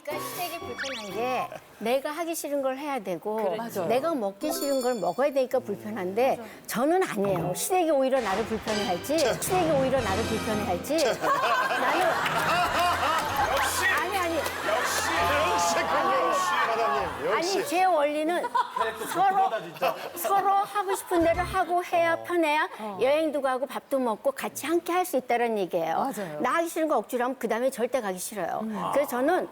그러니까 시댁이 불편한 게 내가 하기 싫은 걸 해야 되고 맞아. 내가 먹기 싫은 걸 먹어야 되니까 불편한데 저는 아니에요. 시댁이 오히려 나를 불편해할지 시댁이 오히려 나를 불편해할지 나는 아니 마담님 역시. 아니 제 원리는 서로 하고 싶은 대로 하고 해야 편해야 여행도 가고 밥도 먹고 같이 함께 할 수 있다는 얘기예요. 맞아요. 나 하기 싫은 거 억지로 하면 그 다음에 절대 가기 싫어요. 그래서 저는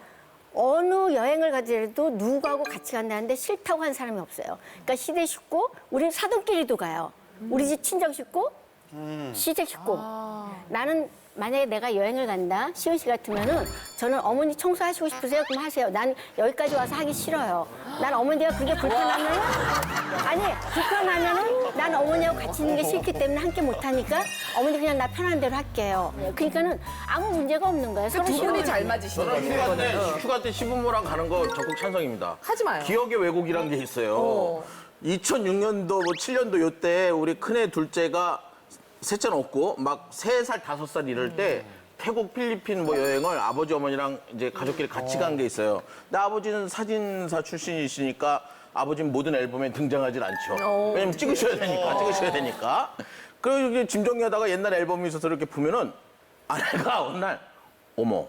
어느 여행을 가더라도 누구하고 같이 간다는데 싫다고 한 사람이 없어요. 그러니까 시댁 식구, 우리 사돈끼리도 가요. 우리 집 친정 식구, 시댁 식구. 나는 만약에 내가 여행을 간다, 시은 씨 같으면은 저는 어머니 청소하시고 싶으세요? 그럼 하세요. 난 여기까지 와서 하기 싫어요. 난 어머니가 그게 불편하면은 불편하면은 난 어머니하고 같이 있는 게 싫기 때문에 함께 못 하니까 어머니 그냥 나 편한 대로 할게요. 그러니까는 아무 문제가 없는 거예요. 서로 두 분이 싫어하는 잘 거예요. 맞으시는 저는 거예요. 휴가 때 시부모랑 가는 거 적극 찬성입니다. 하지 마요. 기억의 왜곡이란 게 있어요. 2006년도, 뭐 7년도 요때 우리 큰애 둘째가 셋째는 없고 막 3살, 5살 이럴 때 태국, 필리핀 뭐 여행을 아버지, 어머니랑 이제 가족끼리 같이 간 게 있어요. 근데 아버지는 사진사 출신이시니까 아버지는 모든 앨범에 등장하진 않죠. 왜냐면 찍으셔야 되니까. 그리고 이렇게 짐 정리하다가 옛날 앨범이 있어서 이렇게 보면은 아내가 어느 날 어머,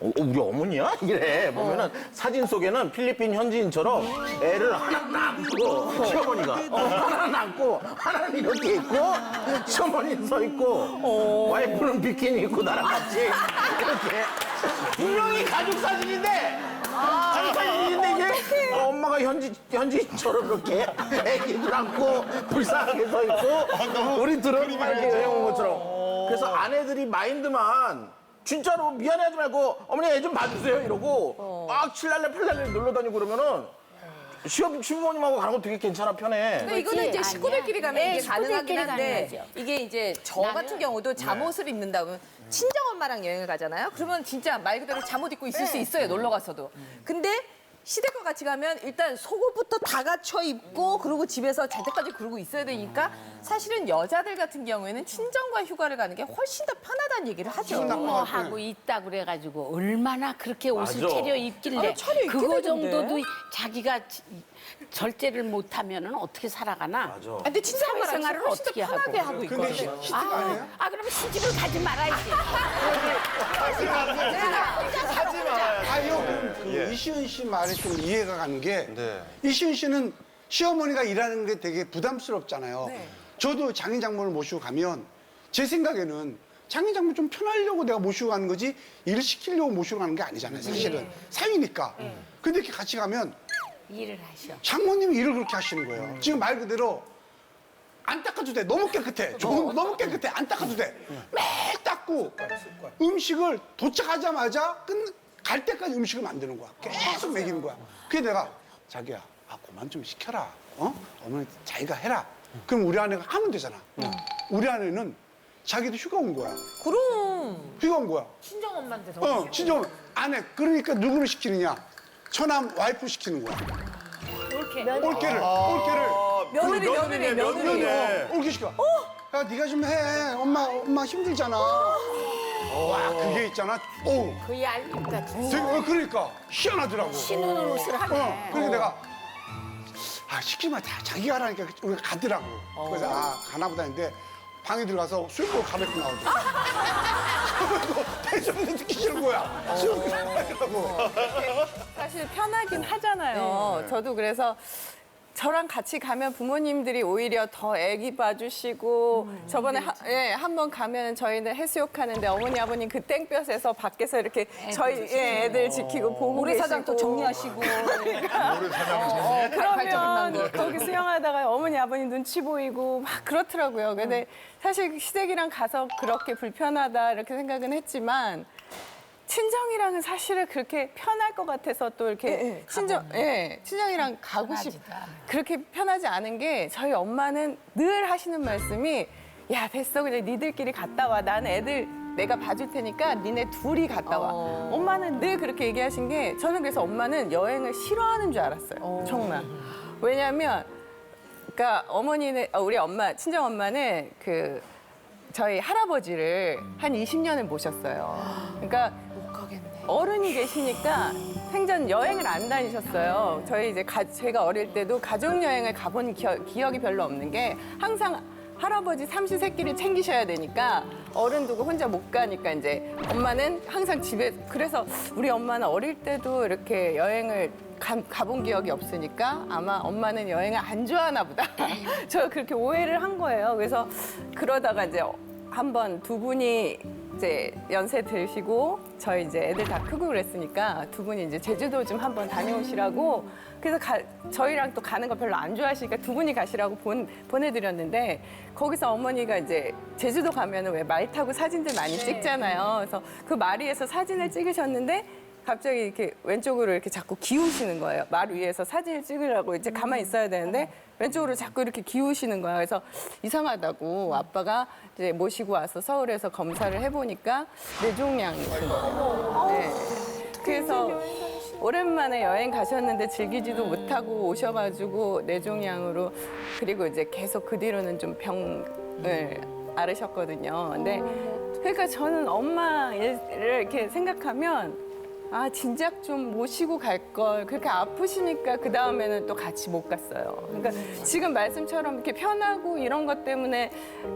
우리 어머니야? 이래. 보면은 사진 속에는 필리핀 현지인처럼 애를 하나 안고 시어머니가 하나는 안고 하나는 이렇게 있고 시어머니는 서 있고 와이프는 비키니 입고 나랑 같이 이렇게 분명히 가족 사진인데 이게 엄마가 현지인처럼 이렇게 애기들 안고 불쌍하게 서 있고 우리 들은 이렇게 여행 온 것처럼 그래서 아내들이 마인드만 진짜로 미안해하지 말고 어머니 애 좀 봐주세요 이러고 막 7날래 8날래 놀러 다니고 그러면은 시부모님하고 가는 거 되게 괜찮아 편해. 근데 이거는 이제 아니야. 식구들끼리 가면 네, 이게 가능하긴 식구들끼리 한데 가능하죠. 이게 이제 저 같은 경우도 잠옷을 입는다 그러면 친정 엄마랑 여행을 가잖아요. 그러면 진짜 말 그대로 잠옷 입고 있을 수 있어요. 놀러 가서도. 근데 시댁과 같이 가면 일단 속옷부터 다 갖춰 입고 그리고 집에서 잘 때까지 그러고 있어야 되니까 사실은 여자들 같은 경우에는 친정과 휴가를 가는 게 훨씬 더 편하다는 얘기를 하죠. 부모하고 있다 그래가지고 얼마나 그렇게 옷을 맞아. 차려 입길래 아, 차려 입게 그거 되던데. 정도도 자기가 절제를 못하면은 어떻게 살아가나? 맞아. 아, 근데 친정 엄마랑 생활을 훨씬 더 어떻게 편하게 하고. 하고 근데 있거든요. 시집 아니에요? 그러면 시집을 가지 말아야지. 하지 마. 아유, 그 이시은 씨 말이 좀 이해가 가는 게 이시은 씨는 시어머니가 일하는 게 되게 부담스럽잖아요. 저도 장인 장모를 모시고 가면 제 생각에는 장인 장모 좀 편하려고 내가 모시고 가는 거지 일 시키려고 모시고 가는 게 아니잖아요. 사실은 사위니까. 근데 이렇게 같이 가면 일을 하셔. 장모님이 일을 그렇게 하시는 거예요. 지금 말 그대로 안 닦아도 돼. 너무 깨끗해. 너무 깨끗해. 안 닦아도 돼. 매일 닦고 음식을 도착하자마자 갈 때까지 음식을 만드는 거야. 계속 먹이는 거야. 그게 내가 자기야, 그만 좀 시켜라. 어머니 자기가 해라. 그럼 우리 아내가 하면 되잖아. 우리 아내는 자기도 휴가 온 거야. 그럼 휴가 온 거야. 친정 엄마한테 더 친정 아내. 그러니까 누구를 시키느냐? 처남 와이프 시키는 거야. 올케를. 며느리. 올케 시켜. 야, 네가 좀 해. 엄마 힘들잖아. 와, 그게 있잖아. 그 얄미가 그러니까 희한하더라고. 신우는 옷을 하네. 그러니까 내가 시키지 마. 자기가 하라니까 우리가 가더라고. 그래서 가나 보다 했는데 방에 들어가서 술 먹고 가볍게 나오더라고. 그리고 텐션을 느끼시는 거야. 술 먹고 나오더라고. 사실 편하긴 하잖아요. 저도 그래서 저랑 같이 가면 부모님들이 오히려 더 애기 봐주시고 저번에 한 번 가면 저희는 해수욕하는데 어머니 아버님 그 땡볕에서 밖에서 이렇게 저희 애들 지키고 보고 모래사장 또 계시고. 정리하시고 그러면 거기 수영하다가 어머니 아버님 눈치 보이고 막 그렇더라고요. 근데 사실 시댁이랑 가서 그렇게 불편하다 이렇게 생각은 했지만 친정이랑은 사실은 그렇게 편할 것 같아서 또 이렇게 친정이랑 가고 그렇게 편하지 않은 게 저희 엄마는 늘 하시는 말씀이 야 됐어 그냥 니들끼리 갔다 와 나는 애들 내가 봐줄 테니까 니네 둘이 갔다 와. 엄마는 늘 그렇게 얘기하신 게 저는 그래서 엄마는 여행을 싫어하는 줄 알았어요. 정말. 왜냐하면 그러니까 어머니는 우리 엄마 친정 엄마는 저희 할아버지를 한 20년을 모셨어요. 그러니까 못 가겠네. 어른이 계시니까 생전 여행을 안 다니셨어요. 저희 이제 제가 어릴 때도 가족 여행을 가본 기억이 별로 없는 게 항상 할아버지 삼시세끼를 챙기셔야 되니까 어른 두고 혼자 못 가니까 이제 엄마는 항상 집에 그래서 우리 엄마는 어릴 때도 이렇게 여행을 가본 기억이 없으니까 아마 엄마는 여행을 안 좋아하나 보다. 저 그렇게 오해를 한 거예요. 그래서 그러다가 이제 한번 두 분이 이제 연세 드시고 저희 이제 애들 다 크고 그랬으니까 두 분이 이제 제주도 좀 한번 다녀오시라고 그래서 저희랑 또 가는 거 별로 안 좋아하시니까 두 분이 가시라고 보내드렸는데 거기서 어머니가 이제 제주도 가면은 왜 말 타고 사진들 많이 찍잖아요. 그래서 그 마리에서 사진을 찍으셨는데 갑자기 이렇게 왼쪽으로 이렇게 자꾸 기우시는 거예요. 말 위에서 사진을 찍으려고 이제 가만히 있어야 되는데 왼쪽으로 자꾸 이렇게 기우시는 거예요. 그래서 이상하다고 아빠가 이제 모시고 와서 서울에서 검사를 해보니까 뇌종양이신 거예요. 네. 그래서 오랜만에 여행 가셨는데 즐기지도 못하고 오셔가지고 뇌종양으로 그리고 이제 계속 그 뒤로는 좀 병을 앓으셨거든요. 근데 그러니까 저는 엄마를 이렇게 생각하면 아, 진작 좀 모시고 갈 걸. 그렇게 아프시니까 그 다음에는 또 같이 못 갔어요. 그러니까 지금 말씀처럼 이렇게 편하고 이런 것 때문에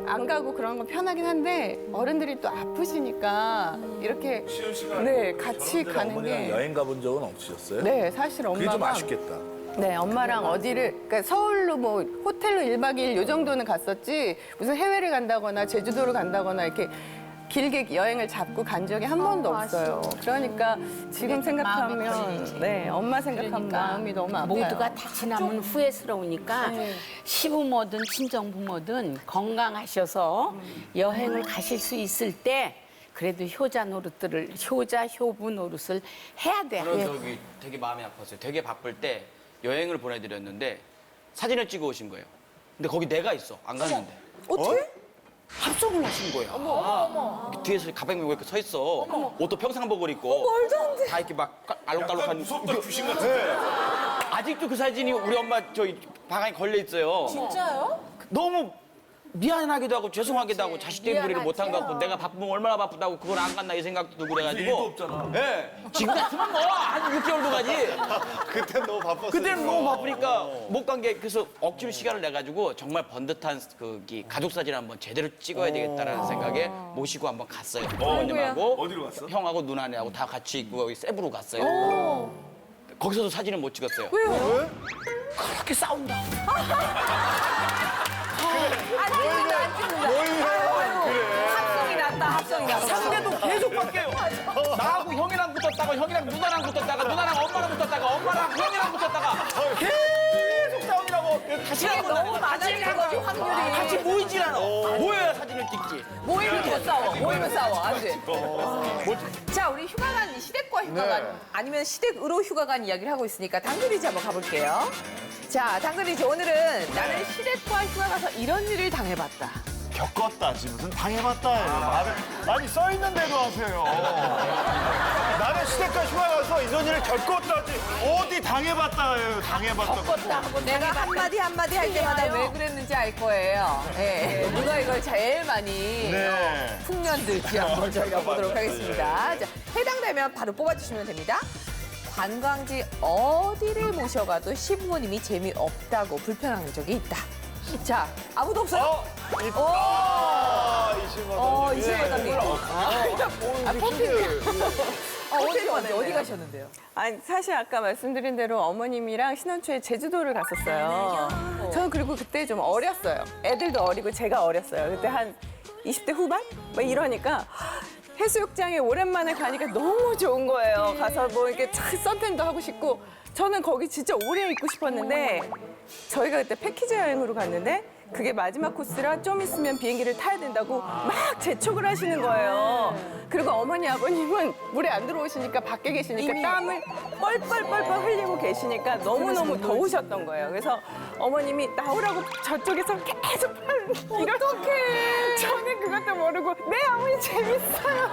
안 가고 그런 건 편하긴 한데 어른들이 또 아프시니까 이렇게 네, 같이 가는 어머니랑 게 여행 가본 적은 없으셨어요? 네, 사실 그게 좀 엄마가 아쉽겠다. 네, 엄마랑 어디를, 그러니까 서울로 뭐 호텔로 1박 2일 요 정도는 갔었지 무슨 해외를 간다거나 제주도를 간다거나 이렇게 길게 여행을 잡고 간 적이 한 번도 없어요. 그러니까 지금 생각하면 네, 엄마 생각하면 마음이 너무 아파요. 모두가 다 지나면 후회스러우니까 시부모든 친정부모든 건강하셔서 여행을 가실 수 있을 때 그래도 효자 노릇들을 효부 노릇을 해야 돼. 저는 저기 되게 마음이 아팠어요. 되게 바쁠 때 여행을 보내드렸는데 사진을 찍어 오신 거예요. 근데 거기 내가 있어. 안 갔는데. 어떻게? 합성을 하신 거예요. 이렇게 뒤에서 가방 메고 이렇게 서 있어. 옷도 평상복을 입고. 말도 안 돼. 다 이렇게 막 알록달록한. 무섭다 귀신 같은. 아직도 그 사진이 우리 엄마 저희 방 안에 걸려 있어요. 진짜요? 너무 미안하기도 하고 죄송하기도 하고 자식 때문에 우리를 못한 것 같고 내가 바쁘면 얼마나 바쁘다고 그걸 안 갔나 이 생각도 들고 그래가지고. 일도 없잖아. 예. 지금 같으면 뭐 한 6개월도 가지. 그땐 너무 바빴어. 그때는 너무 바쁘니까 못 간 게 그래서 억지로 시간을 내 가지고 정말 번듯한 그 가족 사진 한번 제대로 찍어야 되겠다라는 생각에 모시고 한번 갔어요. 어머님하고 어디로 갔어? 형하고 누나네하고 다 같이 있고 여기 세부로 갔어요. 거기서도 사진을 못 찍었어요. 왜요? 그렇게 싸운다. 합성이 났다, 합성이 났다. 상대도 계속 바뀌어요. 나하고 형이랑 붙었다가 형이랑 누나랑 붙었다가 누나랑 엄마랑 붙었다가 엄마랑 형이랑 붙었다가 계속 싸우느라고 다시 이게 한번 너무 많아지는 거지, 확률이. 같이 모이질 않아. 모여야 사진을 찍지. 모이면 더 싸워, 모이면 싸워. 안 돼. 자, 우리 휴가간, 시댁과 휴가간, 네. 아니면 시댁으로 휴가간 이야기를 하고 있으니까 당근이지 한번 가볼게요. 자, 당근이지 오늘은 나는 시댁과 휴가 가서 이런 일을 당해봤다. 겪었다지 무슨 당해봤다예요. 말을 아니 써 있는데도 하세요. 나는 시댁과 휴가 가서 이런 일을 겪었다지 어디 당해봤다예요. 당해봤다. 내가 한마디 한마디 할 때마다 왜 그랬는지 알 거예요. 예. 누가 이걸 제일 많이 네. 풍년들지 한번 저희가 보도록 하겠습니다. 자, 해당되면 바로 뽑아주시면 됩니다. 관광지 어디를 모셔가도 시부모님이 재미없다고 불편한 적이 있다. 자, 아무도 없어요? 이시영 과장님. 어디 가셨는데요? 아니, 사실 아까 말씀드린 대로 어머님이랑 신혼초에 제주도를 갔었어요. 저는 그리고 그때 좀 어렸어요. 애들도 어리고 제가 어렸어요. 그때 한 20대 후반? 뭐 이러니까 해수욕장에 오랜만에 가니까 너무 좋은 거예요. 가서 뭐 이렇게 선탠도 하고 싶고 저는 거기 진짜 오래 있고 싶었는데 저희가 그때 패키지 여행으로 갔는데 그게 마지막 코스라 좀 있으면 비행기를 타야 된다고 막 재촉을 하시는 거예요. 그리고 어머니 아버님은 물에 안 들어오시니까 밖에 계시니까 땀을 뻘뻘뻘뻘 흘리고 계시니까 너무너무 더우셨던 거예요. 그래서 어머님이 나오라고 저쪽에서 계속 어떡해. 저는 그것도 모르고 네 어머니 재밌어요.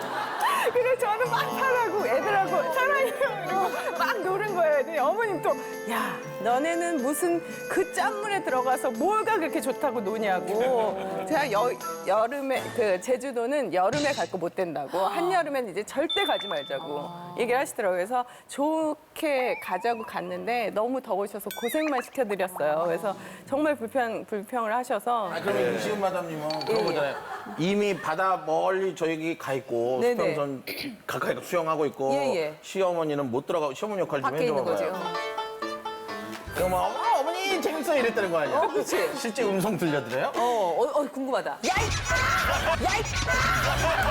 그래서 저는 막 타라고 애들하고 사랑해요 이러고 막 노는 거예요. 근데 어머님 또 야 너네는 무슨 그 짠물에 들어가서 뭐가 그렇게 좋다고 노냐고. 제가 여름에 그 제주도는 여름에 갈 거 못 된다고 한여름엔 이제 절대 가지 말자고 얘기를 하시더라고요. 그래서 좋게 가자고 갔는데 너무 더우셔서 고생만 시켜드렸어요. 그래서 정말 불평을 하셔서 그러면 이시은 마담님은 그런 거잖아요. 이미 바다 멀리 저기 가 있고 네네. 수평선 가까이 수영하고 있고 예, 예. 시어머니는 못 들어가고 시어머니 역할 좀 밖에 있는 해줘봐요. 거죠. 그럼 막 어머니 재밌어 이랬다는 거 아니야? 그렇지. 실제 음성 들려드려요? 궁금하다. 야이! 야이!